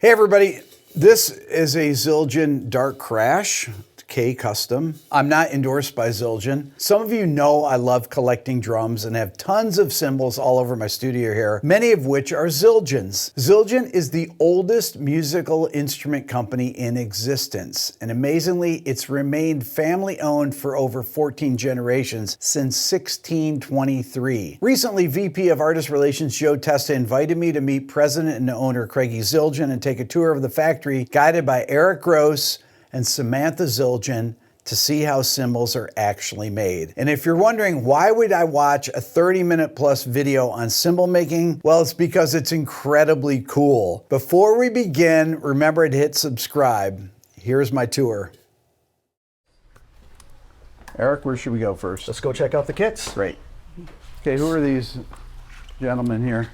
Hey everybody, this is a Zildjian Dark Crash K Custom. I'm not endorsed by Zildjian. Some of you know I love collecting drums and have tons of cymbals all over my studio here, many of which are Zildjians. Zildjian is the oldest musical instrument company in existence, and amazingly, it's remained family-owned for over 14 generations since 1623. Recently, VP of Artist Relations Joe Testa invited me to meet President and owner Craigie Zildjian and take a tour of the factory guided by Eric Gross and Samantha Zildjian to see how cymbals are actually made. And if you're wondering why would I watch a 30-minute plus video on cymbal making, well, it's because it's incredibly cool. Before we begin, remember to hit subscribe. Here's my tour. Eric, where should we go first? Let's go check out the kits. Great. Okay, who are these gentlemen here?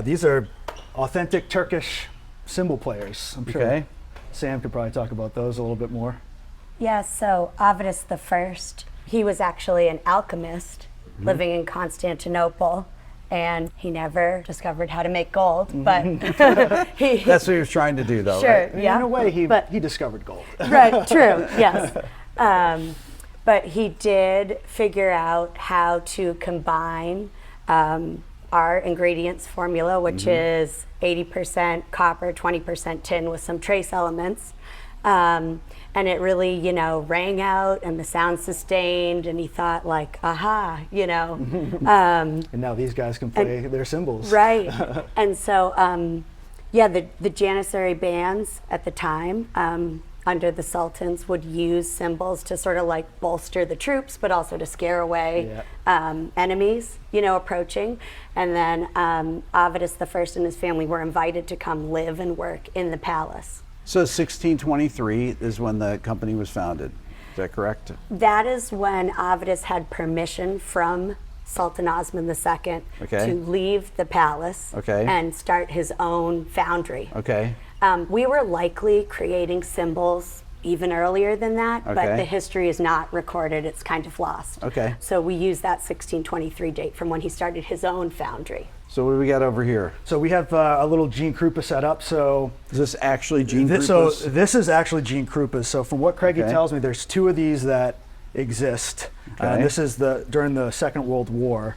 These are authentic Turkish cymbal players. I'm sure Sam could probably talk about those a little bit more. Yeah, so Avitus I, he was actually an alchemist living in Constantinople, and he never discovered how to make gold, but That's what he was trying to do, though, sure, right? yeah. In a way, he discovered gold. Right, true, yes. But he did figure out how to combine our ingredients formula, which is 80% copper, 20% tin with some trace elements. And it really, you know, rang out and the sound sustained, and he thought like, aha, you know. And now these guys can play their cymbals. Right. And so, yeah, the Janissary bands at the time, under the Sultans, would use cymbals to sort of like bolster the troops, but also to scare away enemies, you know, approaching. And then Avitus I and his family were invited to come live and work in the palace. So 1623 is when the company was founded. Is that correct? That is when Avitus had permission from Sultan Osman II to leave the palace and start his own foundry. We were likely creating cymbals even earlier than that, but the history is not recorded. It's kind of lost. So we use that 1623 date from when he started his own foundry. So what do we got over here? So we have a little Gene Krupa set up. So is this actually Gene Krupa's? So this is actually Gene Krupa's. So from what Craigie tells me, there's two of these that exist. This is during the Second World War.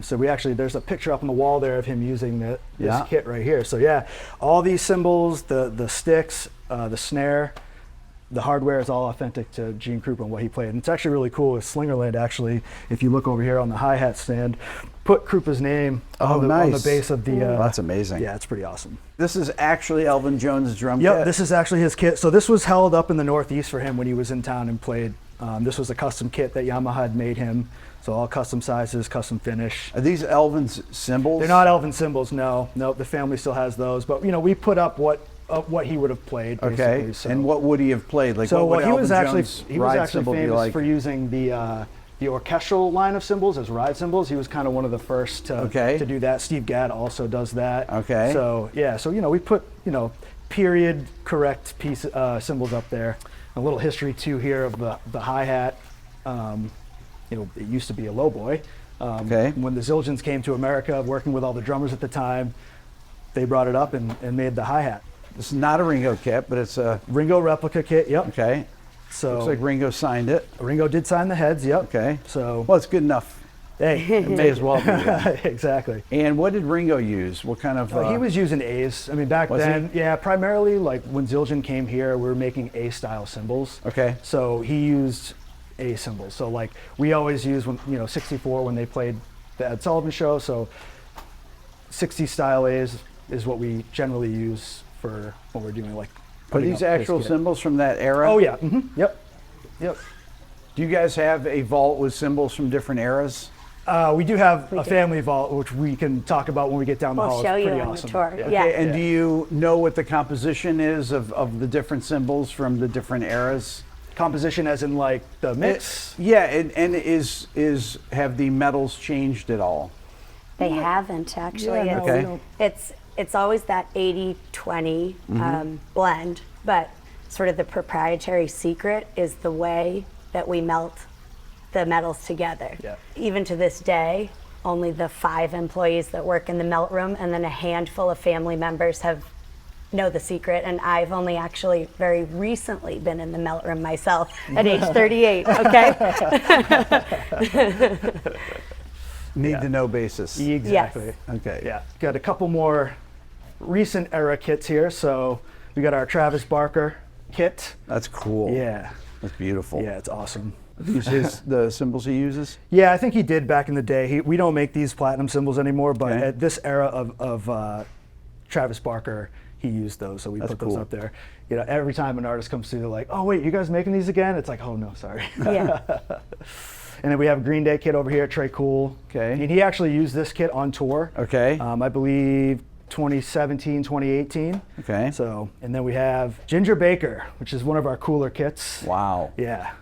So we actually, there's a picture up on the wall there of him using this kit right here. So yeah, all these cymbals, the sticks, the snare, the hardware is all authentic to Gene Krupa and what he played. And it's actually really cool with Slingerland, actually, if you look over here on the hi-hat stand, put Krupa's name on the base of the... that's amazing. Yeah, it's pretty awesome. This is actually Elvin Jones' drum kit? Yep, this is actually his kit. So this was held up in the Northeast for him when he was in town and played. This was a custom kit that Yamaha had made him. So all custom sizes, custom finish. Are these Elvin's cymbals? They're not Elvin cymbals, no. Nope, the family still has those. But you know, we put up what he would have played, basically. So. And what would he have played? Like, so what would he was actually cymbal famous for using the orchestral line of cymbals as ride cymbals. He was kind of one of the first to do that. Steve Gadd also does that. So yeah, so you know, we put, you know, period correct cymbals up there. A little history too here of the hi-hat. You know, it used to be a lowboy. When the Zildjians came to America, working with all the drummers at the time, they brought it up and made the hi-hat. This is not a Ringo kit, but it's a... Ringo replica kit, yep. So looks like Ringo signed it. Ringo did sign the heads, yep. So well, it's good enough. Hey, it may as well be. Exactly. And what did Ringo use? What kind of... he was using A's. I mean, back then, yeah, primarily like when Zildjian came here, we were making A-style cymbals. So he used A cymbals. So like we always use, when, you know, 64 when they played the Ed Sullivan show. So 60 style A's is what we generally use for when we're doing like. Are these actual cymbals from that era? Oh yeah. Yep. Do you guys have a vault with cymbals from different eras? We do have a family vault, which we can talk about when we get down the hall. We'll show you on the tour. Yeah. And do you know what the composition is of the different cymbals from the different eras? Composition as in like the mix? And have the metals changed at all? They haven't actually. It's always that 80-20 blend, but sort of the proprietary secret is the way that we melt the metals together. Even to this day, only the 5 employees that work in the melt room and then a handful of family members have know the secret, and I've only actually very recently been in the melt room myself at age 38, okay? Need to know basis. Exactly. Yes. Okay. Yeah, got a couple more recent era kits here. So we got our Travis Barker kit. That's cool. Yeah. That's beautiful. Yeah, it's awesome. These the cymbals he uses? Yeah, I think he did back in the day. We don't make these platinum cymbals anymore, but at this era of Travis Barker, he used those, so we put those up there. You know, every time an artist comes through, they're like, "Oh wait, you guys making these again?" It's like, "Oh no, sorry." Yeah. And then we have a Green Day kit over here, Trey Cool. Okay. And he actually used this kit on tour. Okay. I believe 2017, 2018. Okay. So, and then we have Ginger Baker, which is one of our cooler kits. Wow. Yeah.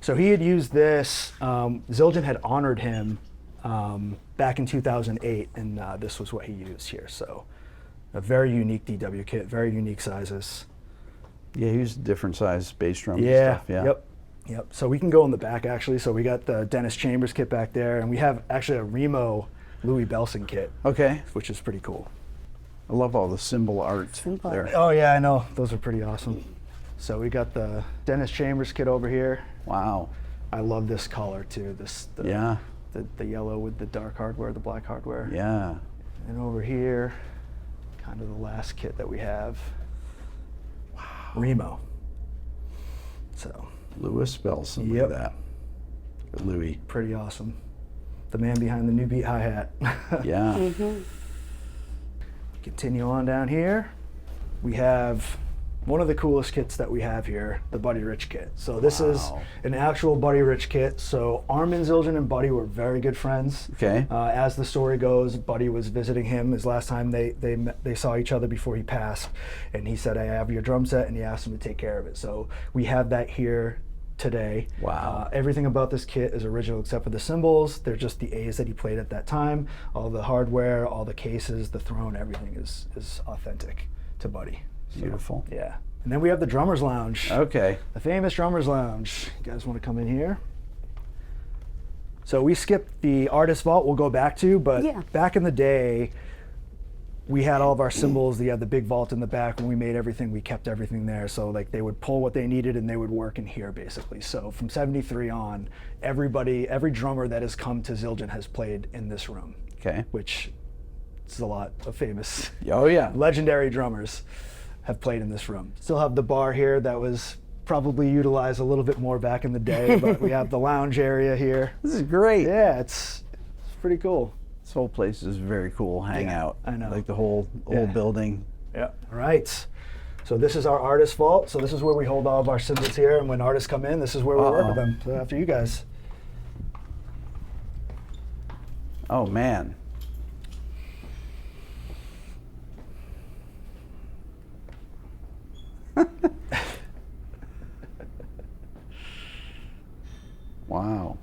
So he had used this. Zildjian had honored him back in 2008, and this was what he used here. So a very unique DW kit, very unique sizes. Yeah, he used different size bass drums Yeah. and stuff. Yeah. Yep. So we can go in the back actually. So we got the Dennis Chambers kit back there, and we have actually a Remo Louis Belson kit. Okay. Which is pretty cool. I love all the cymbal art there. Oh yeah, I know. Those are pretty awesome. So we got the Dennis Chambers kit over here. Wow. I love this color too. The yellow with the dark hardware, the black hardware. Yeah. And over here, kind of the last kit that we have. Wow. Remo. So. Louis Belson. Yep. Look at that. Louis. Pretty awesome. The man behind the new beat hi-hat. Yeah. Mm-hmm. Continue on down here. We have one of the coolest kits that we have here, the Buddy Rich kit. So this is an actual Buddy Rich kit. So Armin Zildjian and Buddy were very good friends. Okay. As the story goes, Buddy was visiting him his last time they saw each other before he passed, and he said, "I have your drum set," and he asked him to take care of it. So we have that here today. Wow. Everything about this kit is original except for the cymbals. They're just the A's that he played at that time. All the hardware, all the cases, the throne, everything is authentic to Buddy. So, Beautiful. yeah. And then we have the Drummer's Lounge. Okay. The famous Drummer's Lounge. You guys want to come in here? So we skipped the Artist Vault we'll go back to, but back in the day, we had all of our cymbals. They had the big vault in the back. When we made everything, we kept everything there. So like they would pull what they needed and they would work in here basically. So from 73 on, every drummer that has come to Zildjian has played in this room. Okay. Which is a lot of famous, legendary drummers have played in this room. Still have the bar here that was probably utilized a little bit more back in the day, but we have the lounge area here. This is great. Yeah, it's pretty cool. This whole place is very cool. Hang out. I know. Like the whole building. Yeah. All right. So this is our Artist Vault. So this is where we hold all of our cymbals here, and when artists come in, this is where we work with them. So after you guys. Oh man. Wow.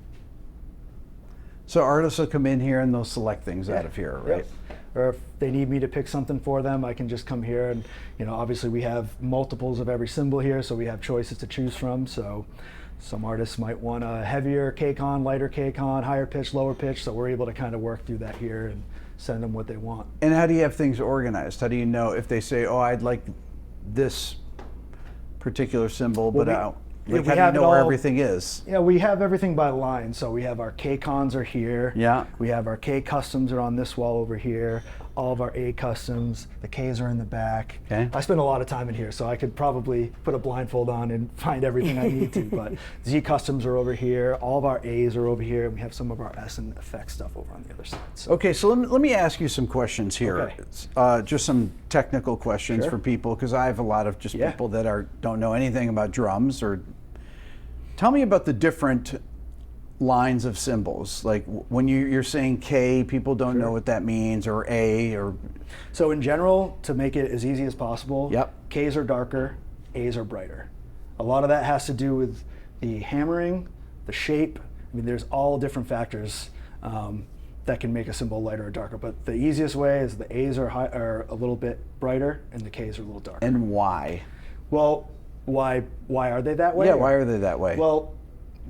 So artists will come in here and they'll select things out of here, right? Or if they need me to pick something for them, I can just come here and, obviously we have multiples of every cymbal here, so we have choices to choose from. So some artists might want a heavier K-con, lighter K-con, higher pitch, lower pitch, so we're able to kind of work through that here and send them what they want. And how do you have things organized? How do you know if they say, I'd like this particular cymbal, but how do you know where everything is? Yeah, we have everything by line. So we have our K-cons are here. Yeah. We have our K-customs are on this wall over here. All of our A-customs, the Ks are in the back. Okay. I spend a lot of time in here, so I could probably put a blindfold on and find everything I need to. But Z-customs are over here. All of our As are over here. And we have some of our S and effect stuff over on the other side. So. Okay, so let me ask you some questions here. Okay. Just some technical questions for people, because I have a lot of people that don't know anything about drums. Or tell me about the different lines of cymbals. Like when you're saying K, people don't know what that means, or A, or... So in general, to make it as easy as possible, Ks are darker, As are brighter. A lot of that has to do with the hammering, the shape. I mean, there's all different factors that can make a cymbal lighter or darker, but the easiest way is the As are a little bit brighter and the Ks are a little darker. And why? Well, why are they that way? Yeah, why are they that way? Well,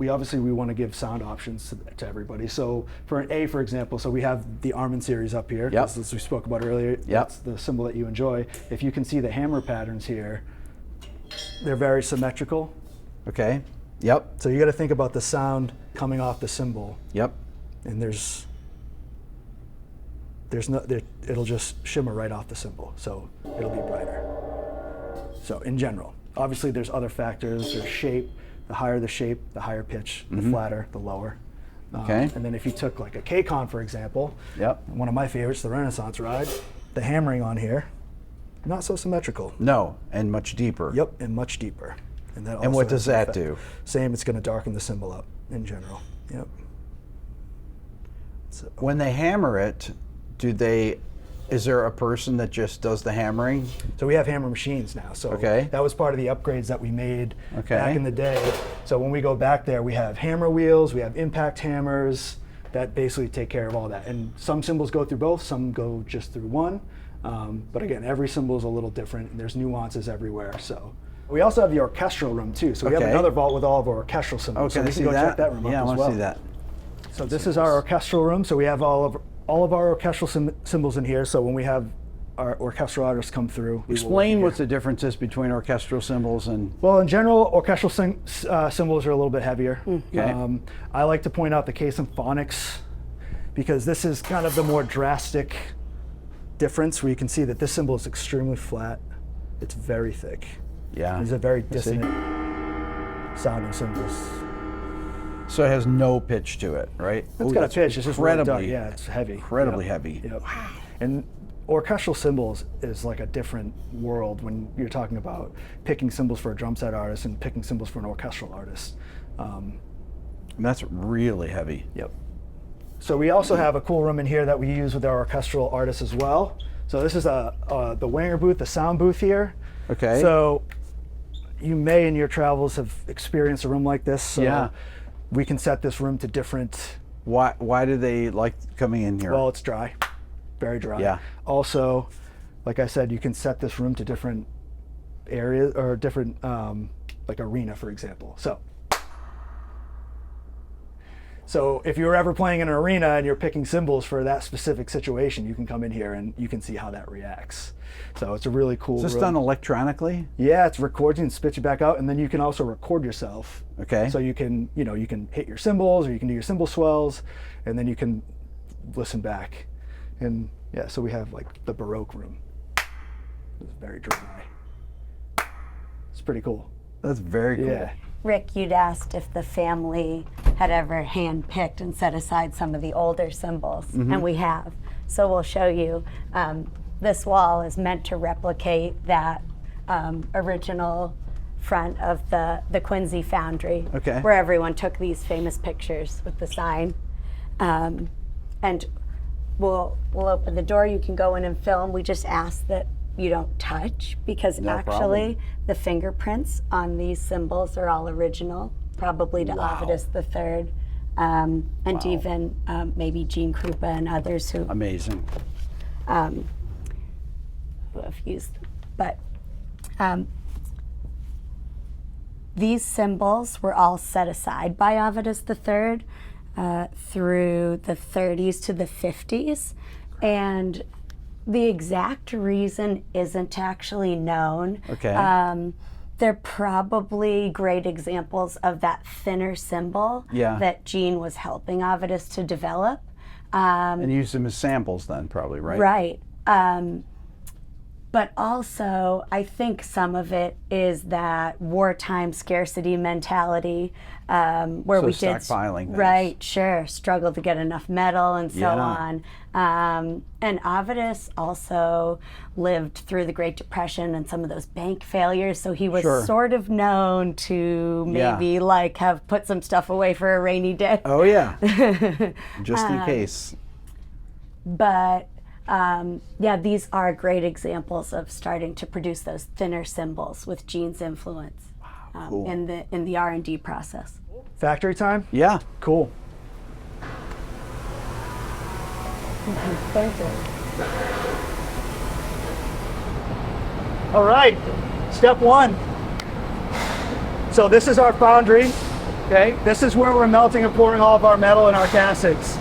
we want to give sound options to everybody. So for an A, for example, so we have the Armin series up here, as we spoke about earlier. That's the cymbal that you enjoy. If you can see the hammer patterns here, they're very symmetrical. Okay. Yep. So you got to think about the sound coming off the cymbal. Yep. And it'll just shimmer right off the cymbal, so it'll be brighter. So in general, obviously there's other factors. There's shape. The higher the shape, the higher pitch. The flatter, the lower. Okay. And then if you took like a K-Con, for example, one of my favorites, the Renaissance Ride, the hammering on here, not so symmetrical. No, and much deeper. Yep, and much deeper. And what does that do? Same, it's going to darken the cymbal up in general. Yep. So when they hammer it, is there a person that just does the hammering? So we have hammer machines now. So that was part of the upgrades that we made back in the day. So when we go back there, we have hammer wheels, we have impact hammers that basically take care of all that. And some cymbals go through both, some go just through one. But again, every cymbal is a little different, and there's nuances everywhere. So we also have the orchestral room too. So we have another vault with all of our orchestral cymbals. So we can go check that room out as well. Yeah, I want to see that. So this is our orchestral room. So we have all of our orchestral cymbals in here. So when we have our orchestral artists come through, explain what the difference is between orchestral cymbals and. Well, in general, orchestral cymbals are a little bit heavier. Okay. I like to point out the K symphonics because this is kind of the more drastic difference, where you can see that this cymbal is extremely flat. It's very thick. Yeah. These are very dissonant sounding cymbals. So it has no pitch to it, right? It's got a pitch. It's just incredibly, it's heavy. Incredibly heavy. Yep. Wow. And orchestral cymbals is like a different world when you're talking about picking cymbals for a drum set artist and picking cymbals for an orchestral artist. And that's really heavy. Yep. So we also have a cool room in here that we use with our orchestral artists as well. So this is the Wagner booth, the sound booth here. Okay. So you may in your travels have experienced a room like this. So we can set this room to different. Why do they like coming in here? Well, it's dry, very dry. Yeah. Also, like I said, you can set this room to different areas or different, like arena, for example. So if you're ever playing in an arena and you're picking cymbals for that specific situation, you can come in here and you can see how that reacts. So it's a really cool room. Is this done electronically? Yeah, it's records and spits you back out, and then you can also record yourself. Okay. So you can hit your cymbals, or you can do your cymbal swells, and then you can listen back. And yeah, so we have like the Barouch room. It's very dry. It's pretty cool. That's very cool. Yeah. Rick, you'd asked if the family had ever hand-picked and set aside some of the older cymbals, and we have. So we'll show you. This wall is meant to replicate that original front of the Quincy foundry, where everyone took these famous pictures with the sign. And we'll open the door. You can go in and film. We just ask that you don't touch, because actually the fingerprints on these cymbals are all original, probably to Avidus III, and even maybe Gene Krupa and others who amazing who have used them. But these cymbals were all set aside by Avidus III through the 30s to the 50s, and the exact reason isn't actually known. They're probably great examples of that thinner cymbal that Gene was helping Avidus to develop. And use them as samples then, probably, right? Right. But also, I think some of it is that wartime scarcity mentality, where we did stockpiling struggle to get enough metal and so on. And Avidus also lived through the Great Depression and some of those bank failures, so he was sort of known to maybe like have put some stuff away for a rainy day. Oh yeah, just in case. But these are great examples of starting to produce those thinner cymbals with Gene's influence in the R&D process. Factory time? Yeah. Cool. Thank you. All right, step one. So this is our foundry. Okay, this is where we're melting and pouring all of our metal and our castings.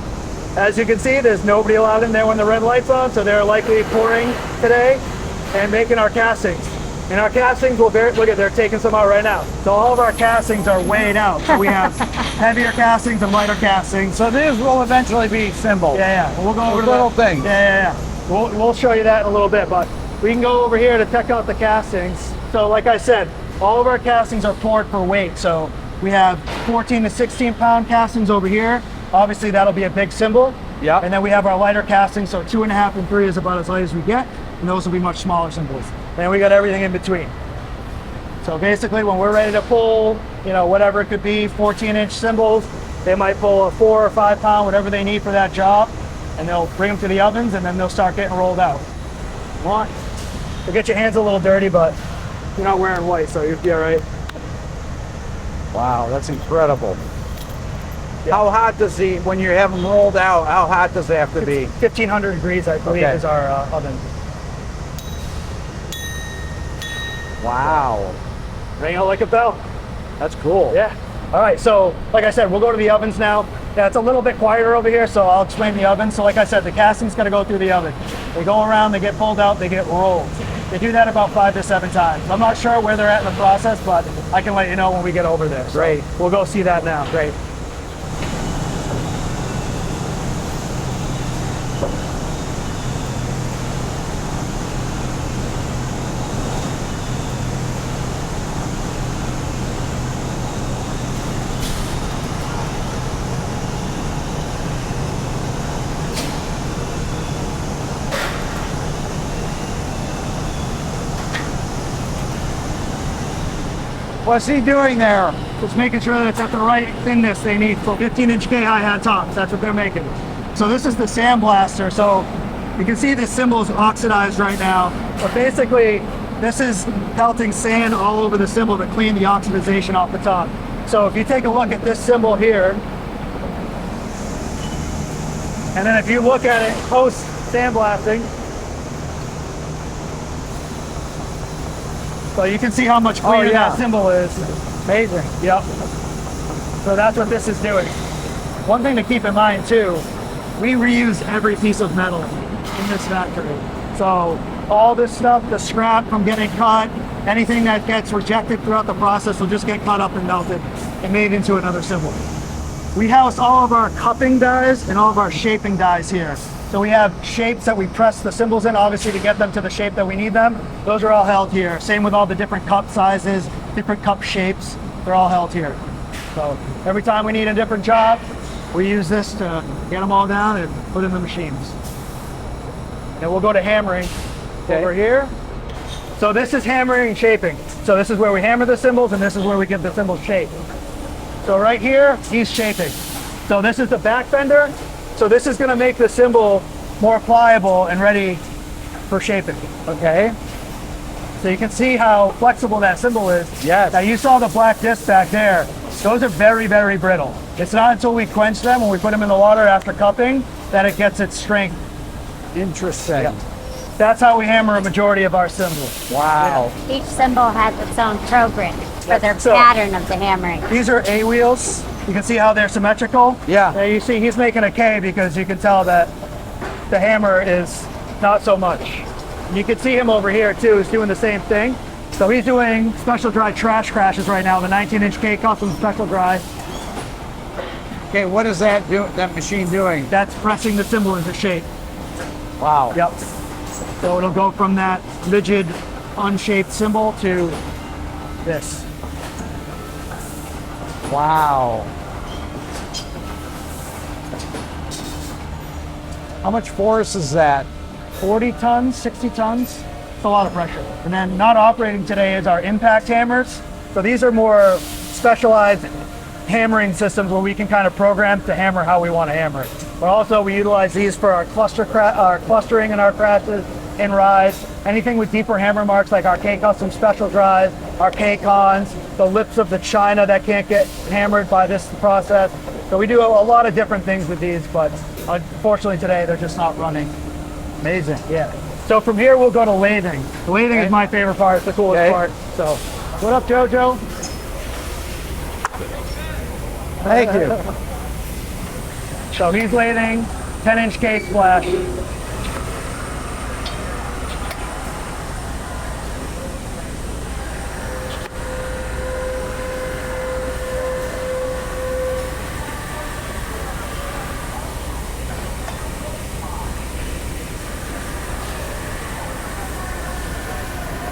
As you can see, there's nobody allowed in there when the red light's on, so they're likely pouring today and making our castings. And our castings will look at, they're taking some out right now. So all of our castings are weighed out. So we have heavier castings and lighter castings. So these will eventually be Cymbals. Yeah, yeah. We'll go over the little thing. Yeah. We'll show you that in a little bit, but we can go over here to check out the castings. So like I said, all of our castings are poured for weight. So we have 14 to 16 pound castings over here. Obviously that'll be a big cymbal. Yeah. And then we have our lighter castings, so 2.5 and 3 is about as light as we get, and those will be much smaller cymbals. Then we got everything in between. So basically when we're ready to pull, you know, whatever it could be, 14-inch cymbals, they might pull a 4 or 5 pound, whatever they need for that job, and they'll bring them to the ovens, and then they'll start getting rolled out. You'll get your hands a little dirty, but you're not wearing white, so you'll be all right. Wow, that's incredible. Yeah. How hot does when you have them rolled out, how hot does it have to be? 1,500 degrees, I believe, is our oven. Wow. Ring out like a bell. That's cool. Yeah. All right, so like I said, we'll go to the ovens now. Yeah, it's a little bit quieter over here, so I'll explain the oven. So like I said, the casting's gonna go through the oven. They go around, they get pulled out, they get rolled. They do that about 5 to 7 times. I'm not sure where they're at in the process, but I can let you know when we get over there. So great. We'll go see that now. Great. What's he doing there? Just making sure that it's at the right thinness they need for 15-inch K-hi-hat tops. That's what they're making. So this is the sandblaster. So you can see the cymbal is oxidized right now. But basically, this is pelting sand all over the cymbal to clean the oxidization off the top. So if you take a look at this cymbal here, and then if you look at it post sandblasting, so you can see how much cleaner that cymbal is. Amazing. Yep. So that's what this is doing. One thing to keep in mind too, we reuse every piece of metal in this factory. So all this stuff, the scrap from getting cut, anything that gets rejected throughout the process will just get cut up and melted and made into another cymbal. We house all of our cupping dies and all of our shaping dies here. So we have shapes that we press the cymbals in, obviously, to get them to the shape that we need them. Those are all held here. Same with all the different cup sizes, different cup shapes. They're all held here. So every time we need a different job, we use this to get them all down and put in the machines. And we'll go to hammering over here. So this is hammering and shaping. So this is where we hammer the cymbals, and this is where we give the cymbals shape. So right here, he's shaping. So this is the back bender. So this is going to make the cymbal more pliable and ready for shaping, okay? So you can see how flexible that cymbal is. Yes. Now you saw the black disc back there. Those are very, very brittle. It's not until we quench them, when we put them in the water after cupping, that it gets its strength. Interesting. Yeah. That's how we hammer a majority of our cymbals. Wow. Yeah. Each cymbal has its own program for their pattern of the hammering. These are A wheels. You can see how they're symmetrical. Yeah. Now you see he's making a K because you can tell that the hammer is not so much. You can see him over here too, he's doing the same thing. So he's doing special dry trash crashes right now, the 19-inch K custom special dry. Okay, what is that machine doing? That's pressing the cymbal into shape. Wow. Yep. So it'll go from that rigid, unshaped cymbal to this. Wow. How much force is that? 40 tons, 60 tons. It's a lot of pressure. And then not operating today is our impact hammers. So these are more specialized hammering systems where we can kind of program to hammer how we want to hammer it. But also we utilize these for our clustering in our crashes, in rides, anything with deeper hammer marks like our K-Custom Special Drives, our K-Cons, the lips of the China that can't get hammered by this process. So we do a lot of different things with these, but unfortunately today they're just not running. Amazing. Yeah. So from here we'll go to lathing. The lathing is my favorite part, it's the coolest part. So, what up, JoJo? Thank you. So he's lading 10-inch K splash.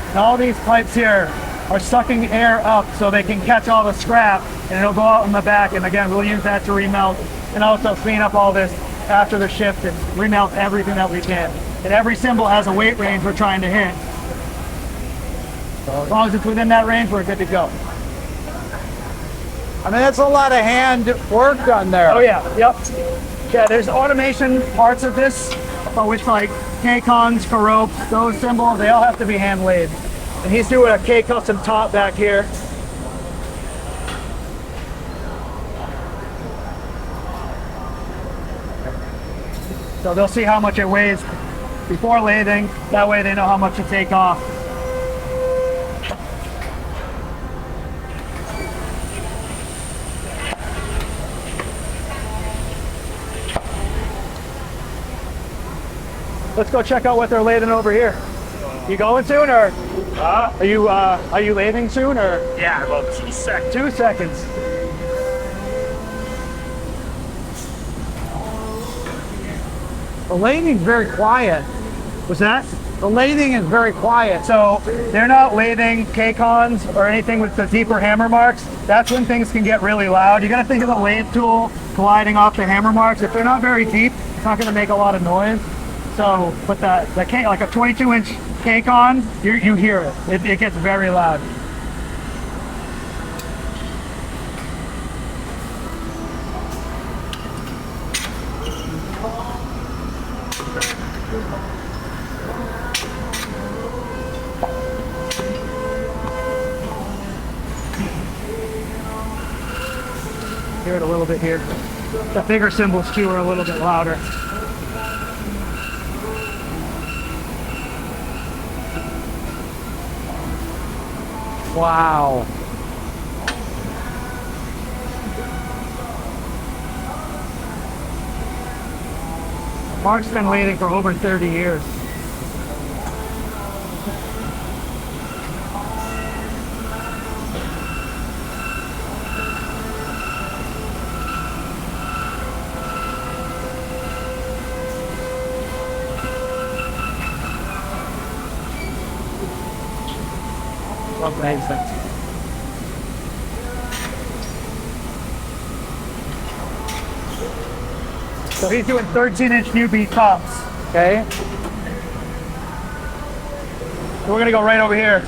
And all these pipes here are sucking air up so they can catch all the scrap, and it'll go out in the back, and again we'll use that to remelt and also clean up all this after the shift and remelt everything that we can. And every cymbal has a weight range we're trying to hit. So as long as it's within that range, we're good to go. I mean, that's a lot of hand work done there. Oh yeah, yep. Yeah, there's automation parts of this, but with like K-cons, Kurywchak, those cymbals, they all have to be hand laid. And he's doing a K-custom top back here. So they'll see how much it weighs before lathing. That way they know how much to take off. Let's go check out what they're lathing over here. You going soon, or are you lathing soon, or? Yeah, about 2 seconds. 2 seconds. The lathing's very quiet. What's that? The lathing is very quiet. So they're not lathing K-cons or anything with the deeper hammer marks. That's when things can get really loud. You got to think of the lathe tool gliding off the hammer marks. If they're not very deep, it's not going to make a lot of noise. So, but the K, like a 22-inch K-con, you hear it. It gets very loud. Hear it a little bit here. The bigger cymbals too are a little bit louder. Wow. Mark's been lathing for over 30 years. Amazing. So he's doing 13-inch new beat tops. Okay. So we're gonna go right over here.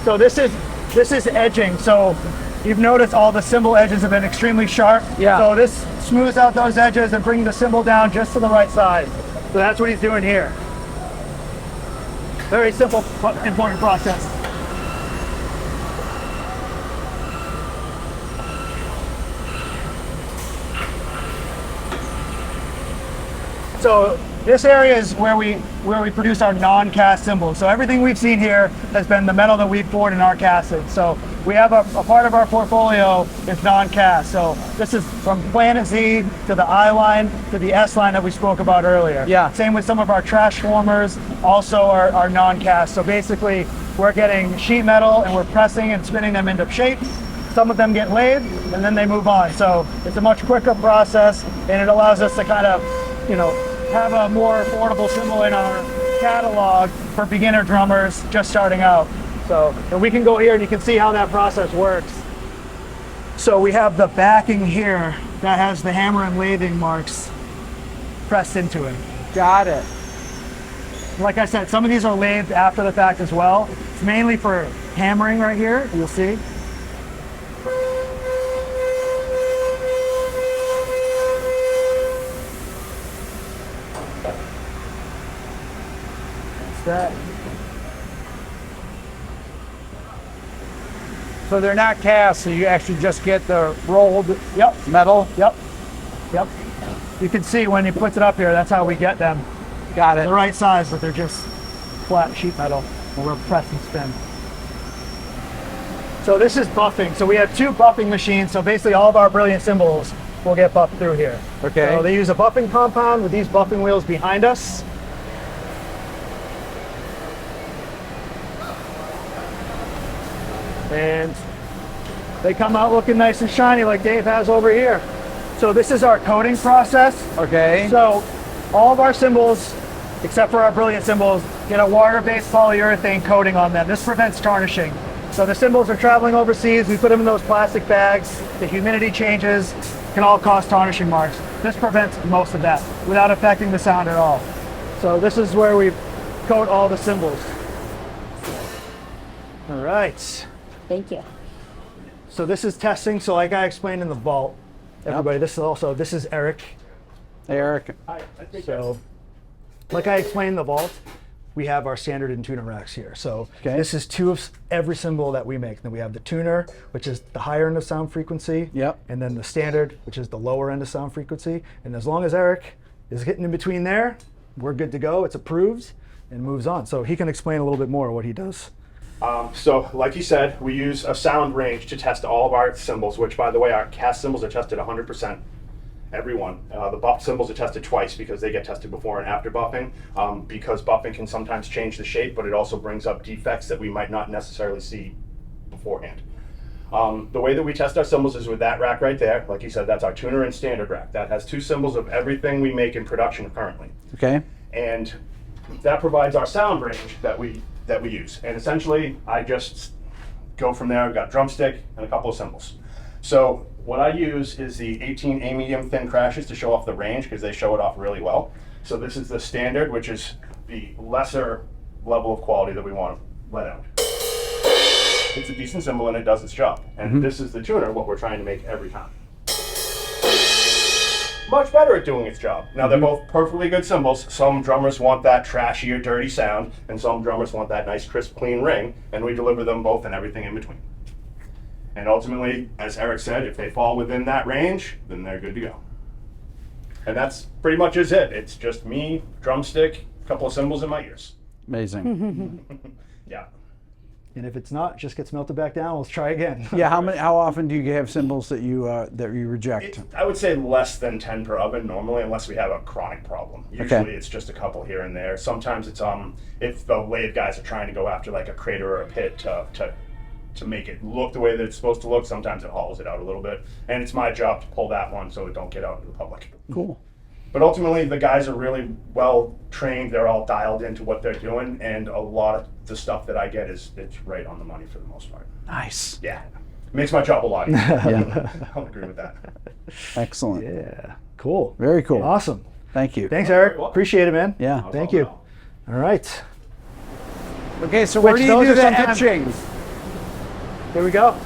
So this is edging. So you've noticed all the cymbal edges have been extremely sharp. Yeah. So this smooths out those edges and brings the cymbal down just to the right size. So that's what he's doing here. Very simple, but important process. So this area is where we produce our non-cast cymbals. So everything we've seen here has been the metal that we've poured in our casting. So we have a part of our portfolio is non-cast. So this is from Planet Z to the I line to the S line that we spoke about earlier. Yeah. Same with some of our trash formers, also are non-cast. So basically we're getting sheet metal and we're pressing and spinning them into shape. Some of them get lathed and then they move on. So it's a much quicker process and it allows us to kind of, have a more affordable cymbal in our catalog for beginner drummers just starting out. So, and we can go here and you can see how that process works. So we have the backing here that has the hammer and lathing marks pressed into it. Got it. Like I said, some of these are lathed after the fact as well. It's mainly for hammering right here, you'll see. That. So they're not cast, so you actually just get the rolled metal? Yep. You can see when he puts it up here, that's how we get them. Got it. The right size, but they're just flat sheet metal, and we'll press and spin. So this is buffing. So we have 2 buffing machines. So basically all of our brilliant cymbals will get buffed through here. Okay. So they use a buffing compound with these buffing wheels behind us. And they come out looking nice and shiny like Dave has over here. So this is our coating process. Okay. So all of our cymbals, except for our brilliant cymbals, get a water-based polyurethane coating on them. This prevents tarnishing. So the cymbals are traveling overseas, we put them in those plastic bags, the humidity changes, can all cause tarnishing marks. This prevents most of that without affecting the sound at all. So this is where we coat all the cymbals. All right. Thank you. So this is testing. So like I explained in the vault, everybody, this is Eric. Hey, Eric. Hi. So like I explained in the vault, we have our standard and tuner racks here. So this is 2 of every cymbal that we make. Then we have the tuner, which is the higher end of sound frequency. Yep. And then the standard, which is the lower end of sound frequency. And as long as Eric is getting in between there, we're good to go. It's approved and moves on. So he can explain a little bit more what he does. So like you said, we use a sound range to test all of our cymbals, which by the way, our cast cymbals are tested 100%. Every one. The buff cymbals are tested twice because they get tested before and after buffing, because buffing can sometimes change the shape, but it also brings up defects that we might not necessarily see beforehand. The way that we test our cymbals is with that rack right there. Like you said, that's our tuner and standard rack. That has 2 cymbals of everything we make in production currently. Okay. And that provides our sound range that we use. And essentially, I just go from there. I've got drumstick and a couple of cymbals. So what I use is the 18 A medium thin crashes to show off the range because they show it off really well. So this is the standard, which is the lesser level of quality that we want to let out. It's a decent cymbal and it does its job. And this is the tuner, what we're trying to make every time. Much better at doing its job. Now they're both perfectly good cymbals. Some drummers want that trashy or dirty sound, and some drummers want that nice, crisp, clean ring, and we deliver them both and everything in between. And ultimately, as Eric said, if they fall within that range, then they're good to go. And that's pretty much is it. It's just me, drumstick, a couple of cymbals in my ears. Amazing. Yeah. And if it's not, just gets melted back down. Let's try again. Yeah. How often do you have cymbals that you reject? I would say less than 10 per oven normally, unless we have a chronic problem. Usually it's just a couple here and there. Sometimes it's if the lathe guys are trying to go after like a crater or a pit to make it look the way that it's supposed to look, sometimes it hauls it out a little bit. And it's my job to pull that one so it don't get out into the public. Cool. But ultimately, the guys are really well trained. They're all dialed into what they're doing, and a lot of the stuff that I get it's right on the money for the most part. Nice. Yeah, it makes my job a lot easier. Yeah. I'll agree with that. Excellent. Yeah. Cool. Very cool. Awesome. Thank you. Thanks, Eric. Appreciate it, man. Yeah. Thank you. All right. Okay, so where do you do the etching? Here we go.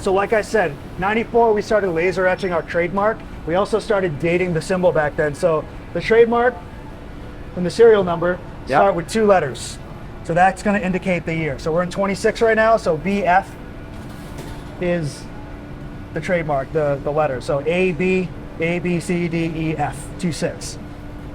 So like I said, 94 we started laser etching our trademark. We also started dating the cymbal back then. So the trademark and the serial number start with 2 letters. So that's going to indicate the year. So we're in 26 right now. So BF is the trademark, the letter. So A, B, C, D, E, F, 26.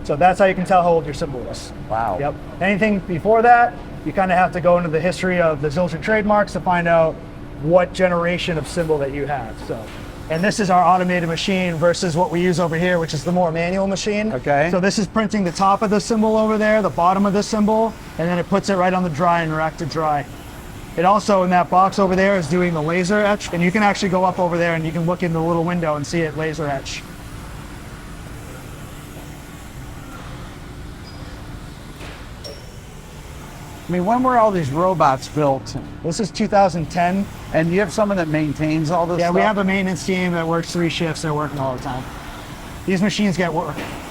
So that's how you can tell how old your cymbal is. Wow. Yep. Anything before that, you kind of have to go into the history of the Zildjian trademarks to find out what generation of cymbal that you have. So, and this is our automated machine versus what we use over here, which is the more manual machine. Okay. So this is printing the top of the cymbal over there, the bottom of the cymbal, and then it puts it right on the drying rack to dry. It also, in that box over there, is doing the laser etch, and you can actually go up over there and you can look in the little window and see it laser etch. I mean, when were all these robots built? This is 2010. And you have someone that maintains all this stuff? Yeah, we have a maintenance team that works 3 shifts. They're working all the time. These machines get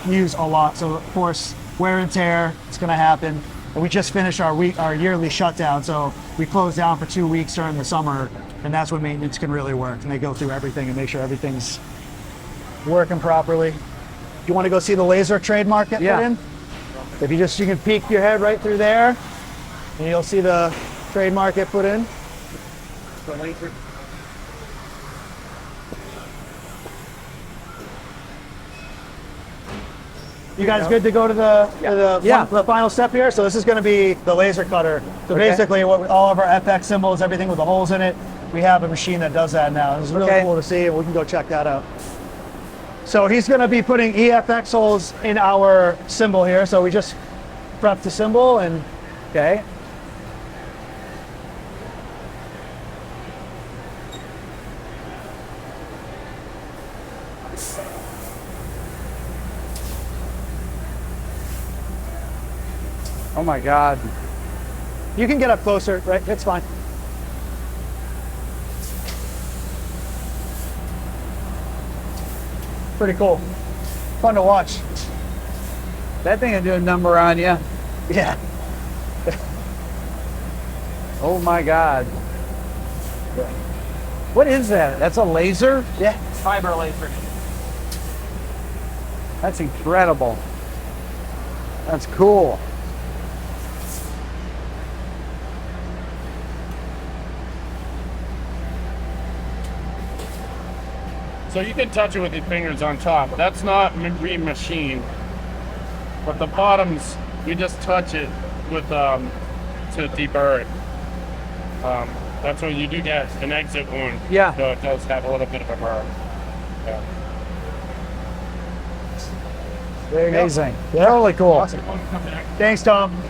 used a lot, so of course, wear and tear, it's going to happen. And we just finished our yearly shutdown, so we close down for 2 weeks during the summer, and that's when maintenance can really work. And they go through everything and make sure everything's working properly. You want to go see the laser trademark get put in? If you can peek your head right through there, and you'll see the trademark get put in. You guys good to go to the final step here? So this is going to be the laser cutter. So basically, all of our FX cymbals, everything with the holes in it, we have a machine that does that now. It's really cool to see, and we can go check that out. So he's going to be putting EFX holes in our cymbal here. So we just prep the cymbal and Oh my God. you can get up closer, right? It's fine. Pretty cool. Fun to watch. That thing will do a number on you. Yeah. Oh my God. What is that? That's a laser? Yeah. Fiber laser. That's incredible. That's cool. So you can touch it with your fingers on top. That's not re-machined. But the bottoms, we just touch it with to deburr it. That's when you do get an exit wound. Yeah. So it does have a little bit of a burr. Yeah. There you Amazing. go. Yeah. Totally cool. Awesome. Thanks, Tom.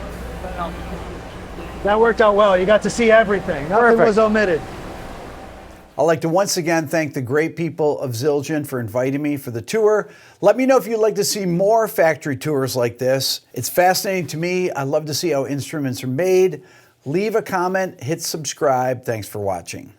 That worked out well. You got to see everything. Nothing was omitted. I'd like to once again thank the great people of Zildjian for inviting me for the tour. Let me know if you'd like to see more factory tours like this. It's fascinating to me. I love to see how instruments are made. Leave a comment, hit subscribe. Thanks for watching.